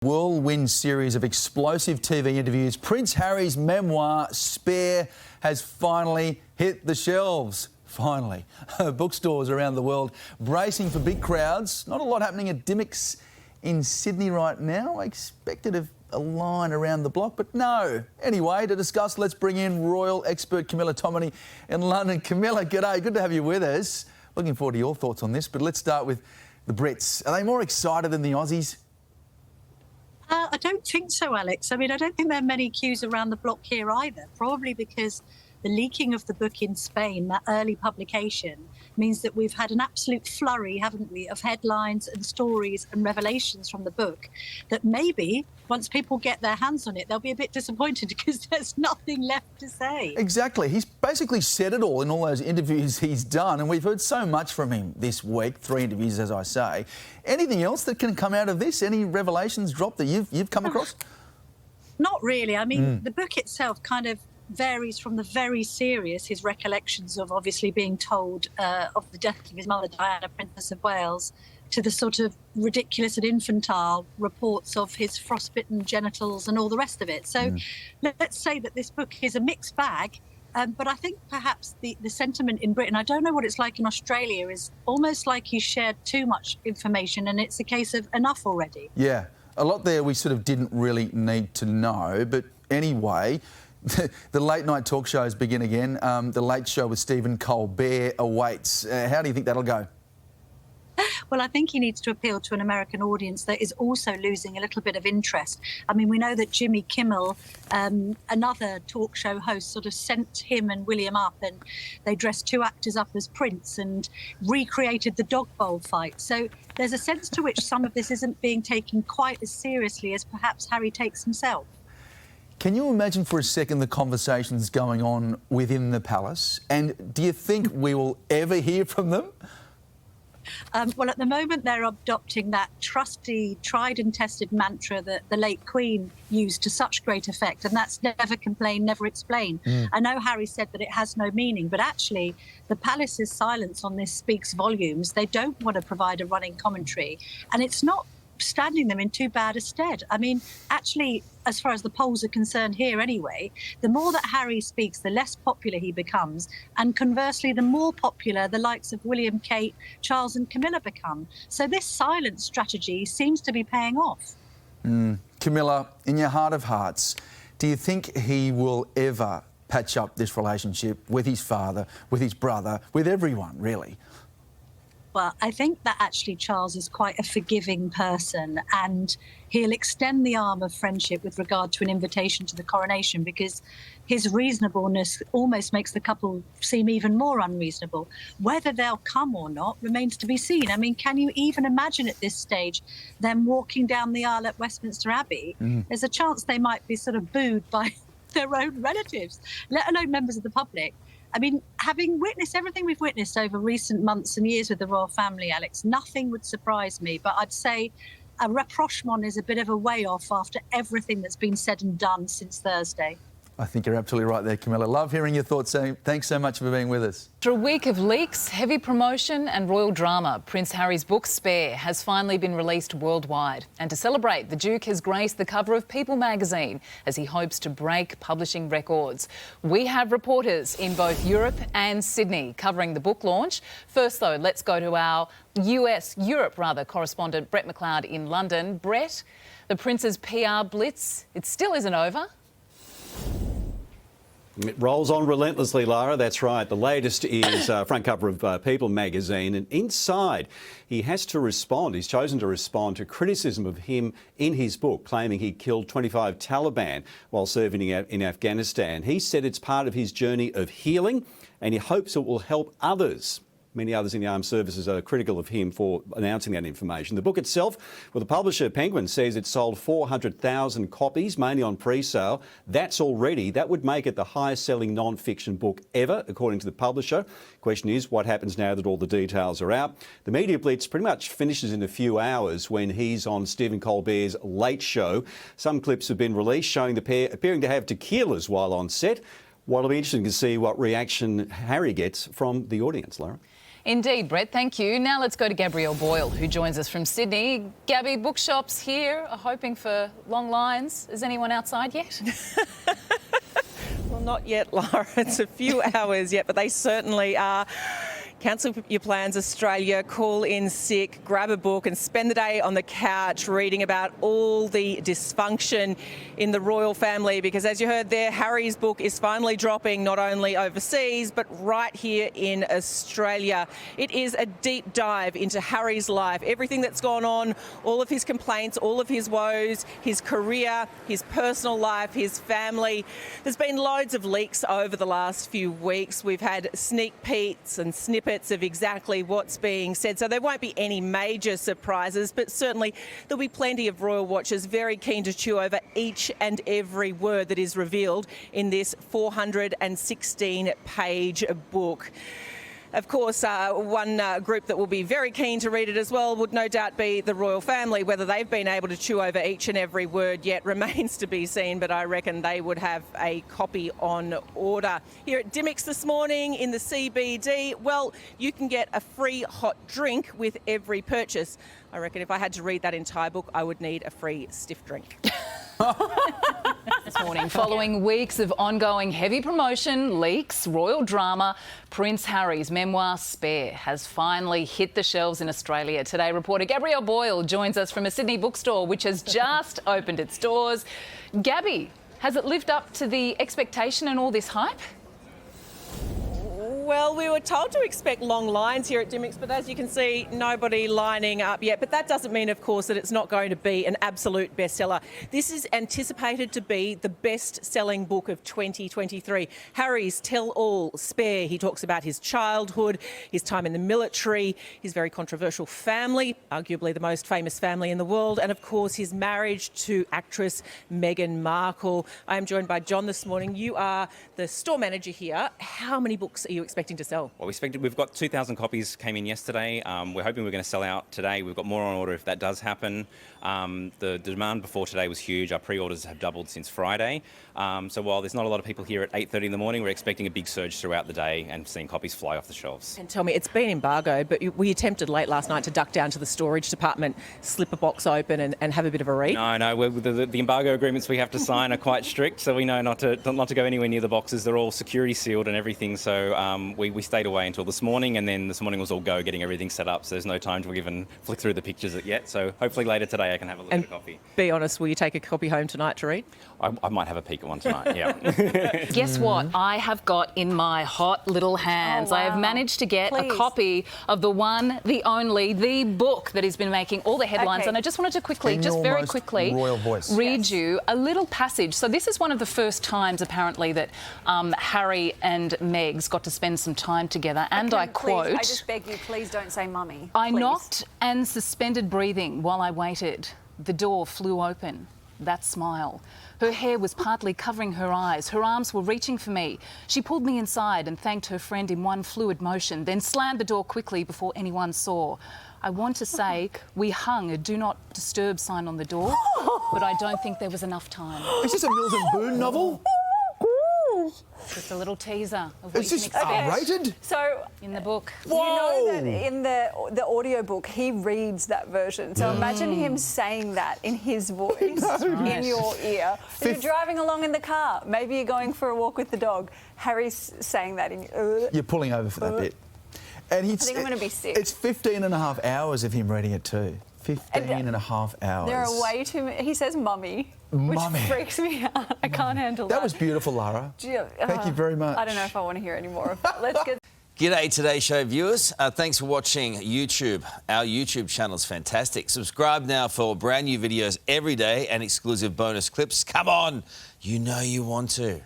Whirlwind series of explosive TV interviews, Prince Harry's memoir, Spare, has finally hit the shelves. Finally. Bookstores around the world bracing for big crowds. Not a lot happening at Dimmicks in Sydney right now. I expected a line around the block, but no. Anyway, to discuss, let's bring in royal expert Camilla Tominey in London. Camilla, g'day. Good to have you with us. Looking forward to your thoughts on this, but let's start with the Brits. Are they more excited than the Aussies? I don't think so, Alex. I mean, I don't think there are many queues around the block here either, probably because the leaking of the book in Spain, that early publication, means that we've had an absolute flurry, haven't we, of headlines and stories and revelations from the book that maybe once people get their hands on it, they'll be a bit disappointed because there's nothing left to say. Exactly. He's basically said it all in all those interviews he's done, and we've heard so much from him this week, 3 interviews, as I say. Anything else that can come out of this? Any revelations dropped that you've come across? Not really. I mean, the book itself kind of varies from the very serious, his recollections of obviously being told of the death of his mother, Diana, Princess of Wales, to the sort of ridiculous and infantile reports of his frostbitten genitals and all the rest of it. So let's say that this book is a mixed bag, but I think perhaps the sentiment in Britain, I don't know what it's like in Australia, is almost like he's shared too much information and it's a case of enough already. Yeah, a lot there we sort of didn't really need to know, but anyway, the late night talk shows begin again. The Late Show with Stephen Colbert awaits. How do you think that'll go? Well, I think he needs to appeal to an American audience that is also losing a little bit of interest. I mean, we know that Jimmy Kimmel, another talk show host, sort of sent him and William up, and they dressed 2 actors up as Prince and recreated the dog bowl fight. So there's a sense to which some of this isn't being taken quite as seriously as perhaps Harry takes himself. Can you imagine for a second the conversations going on within the palace? And do you think we will ever hear from them? Well, at the moment, they're adopting that trusty, tried and tested mantra that the late Queen used to such great effect, and that's never complain, never explain. I know Harry said that it has no meaning, but actually the palace's silence on this speaks volumes. They don't want to provide a running commentary, and it's not standing them in too bad a stead. I mean, actually, as far as the polls are concerned here anyway, the more that Harry speaks, the less popular he becomes. And conversely, the more popular the likes of William, Kate, Charles and Camilla become. So this silent strategy seems to be paying off. Camilla, in your heart of hearts, do you think he will ever patch up this relationship with his father, with his brother, with everyone, really? Well, I think that actually Charles is quite a forgiving person, and he'll extend the arm of friendship with regard to an invitation to the coronation, because his reasonableness almost makes the couple seem even more unreasonable. Whether they'll come or not remains to be seen. I mean, can you even imagine at this stage them walking down the aisle at Westminster Abbey? There's a chance they might be sort of booed by their own relatives, let alone members of the public. I mean, having witnessed everything we've witnessed over recent months and years with the royal family, Alex, nothing would surprise me. But I'd say a rapprochement is a bit of a way off after everything that's been said and done since Thursday. I think you're absolutely right there, Camilla. Love hearing your thoughts. So thanks so much for being with us. After a week of leaks, heavy promotion and royal drama, Prince Harry's book Spare has finally been released worldwide. And to celebrate, the Duke has graced the cover of People magazine as he hopes to break publishing records. We have reporters in both Europe and Sydney covering the book launch. First, though, let's go to our Europe correspondent Brett McLeod in London. Brett, the Prince's PR blitz, it still isn't over. It rolls on relentlessly, Lara. That's right. The latest is front cover of People magazine, and inside he has to respond. He's chosen to respond to criticism of him in his book, claiming he killed 25 Taliban while serving in Afghanistan. He said it's part of his journey of healing, and he hopes it will help others. Many others in the armed services are critical of him for announcing that information. The book itself, well, the publisher Penguin says it sold 400,000 copies, mainly on pre-sale. That would make it the highest selling non-fiction book ever, according to the publisher. Question is, what happens now that all the details are out? The media blitz pretty much finishes in a few hours when he's on Stephen Colbert's Late Show. Some clips have been released showing the pair appearing to have tequilas while on set. Well, it'll be interesting to see what reaction Harry gets from the audience, Lara. Indeed, Brett, thank you. Now let's go to Gabrielle Boyle, who joins us from Sydney. Gabby, bookshops here are hoping for long lines. Is anyone outside yet? Well, not yet, Lara. It's a few hours yet, but they certainly are. Cancel your plans, Australia. Call in sick, grab a book and spend the day on the couch reading about all the dysfunction in the royal family, because as you heard there, Harry's book is finally dropping not only overseas but right here in Australia. It is a deep dive into Harry's life, everything that's gone on, all of his complaints, all of his woes, his career, his personal life, his family. There's been loads of leaks over the last few weeks. We've had sneak peeks and snippets of exactly what's being said, so there won't be any major surprises, but certainly there'll be plenty of royal watchers very keen to chew over each and every word that is revealed in this 416-page book. Of course, one group that will be very keen to read it as well would no doubt be the royal family. Whether they've been able to chew over each and every word yet remains to be seen, but I reckon they would have a copy on order. Here at Dimmock's this morning in the CBD, well, you can get a free hot drink with every purchase. I reckon if I had to read that entire book, I would need a free stiff drink. This morning, following weeks of ongoing heavy promotion, leaks, royal drama, Prince Harry's memoir Spare has finally hit the shelves in Australia. Today, reporter Gabrielle Boyle joins us from a Sydney bookstore which has just opened its doors. Gabby, has it lived up to the expectation and all this hype? Well, we were told to expect long lines here at Dimmock's, but as you can see, nobody lining up yet. But that doesn't mean, of course, that it's not going to be an absolute bestseller. This is anticipated to be the best-selling book of 2023. Harry's tell-all Spare. He talks about his childhood, his time in the military, his very controversial family, arguably the most famous family in the world, and, of course, his marriage to actress Meghan Markle. I am joined by John this morning. You are the store manager here. How many books are you expecting to sell? Well, we've got 2,000 copies came in yesterday. We're hoping we're going to sell out today. We've got more on order if that does happen. The demand before today was huge. Our pre-orders have doubled since Friday. So while there's not a lot of people here at 8:30 in the morning, we're expecting a big surge throughout the day and seeing copies fly off the shelves. And tell me, it's been embargoed, but were you tempted late last night to duck down to the storage department, slip a box open and have a bit of a read? No. The embargo agreements we have to sign are quite strict, so we know not to go anywhere near the boxes. They're all security sealed and everything. So we stayed away until this morning, and then this morning was all go, getting everything set up. So there's no time to even flick through the pictures yet. So hopefully later today I can have a look at a copy. Be honest, will you take a copy home tonight to read? I might have a peek at one tonight, yeah. Guess what? I have got in my hot little hands. Oh, wow. I have managed to get Please. a copy of the one, the only, the book that has been making all the headlines. Okay. And I just wanted to quickly, In just your very most quickly, royal voice. read Yes. you a little passage. So this is one of the first times, apparently, that Harry and Meg's got to spend some time together. And I quote... Please, I just beg you, please don't say mummy. I please. knocked and suspended breathing while I waited. The door flew open. That smile. Her hair was partly covering her eyes. Her arms were reaching for me. She pulled me inside and thanked her friend in one fluid motion, then slammed the door quickly before anyone saw. I want to say we hung a do not disturb sign on the door, but I don't think there was enough time. Is this a Milton Boon novel? Just a little teaser of what Is you this can expect R-rated? So in the book. you know that in the audiobook he reads that version. So imagine him saying that in his voice in your ear. You're driving along in the car. Maybe you're going for a walk with the dog. Harry's saying that in your You're pulling over for that bit. And I think I'm going to be sick. It's 15 and a half hours of him reading it too. 15 and a half hours. There are way too many. He says mummy, Mummy. which freaks me out. I can't handle that. That was beautiful, Lara. Thank you very much. I don't know if I want to hear any more of that. Let's get... G'day Today Show viewers. Thanks for watching YouTube. Our YouTube channel is fantastic. Subscribe now for brand new videos every day and exclusive bonus clips. Come on, you know you want to.